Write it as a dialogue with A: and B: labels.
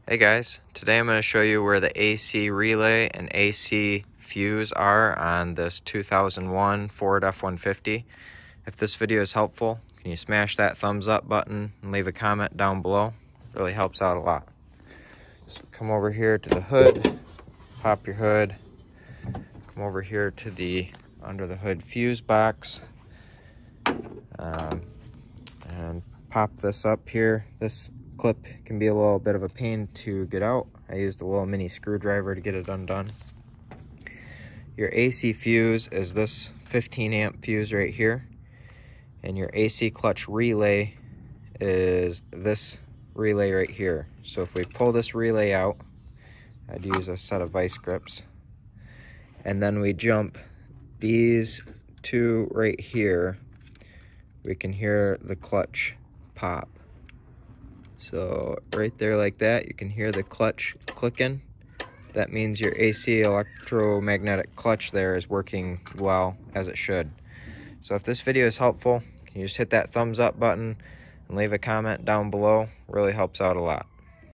A: Hey guys, today I'm going to show you where the AC relay and AC fuse are on this 2001 Ford F150. If this video is helpful, can you smash that thumbs up button and leave a comment down below? It really helps out a lot. So come over here to the hood, pop your hood, come over here to the under the hood fuse box, and pop this up here. This clip can be a little bit of a pain to get out. I used a little mini screwdriver to get it undone. Your AC fuse is this 15 amp fuse right here, and your AC clutch relay is this relay right here. So if we pull this relay out, I'd use a set of vice grips, and then we jump these two right here, we can hear the clutch pop. So right there like that, you can hear the clutch clicking. That means your AC electromagnetic clutch there is working well, as it should. So if this video is helpful, can you just hit that thumbs up button and leave a comment down below? Really helps out a lot.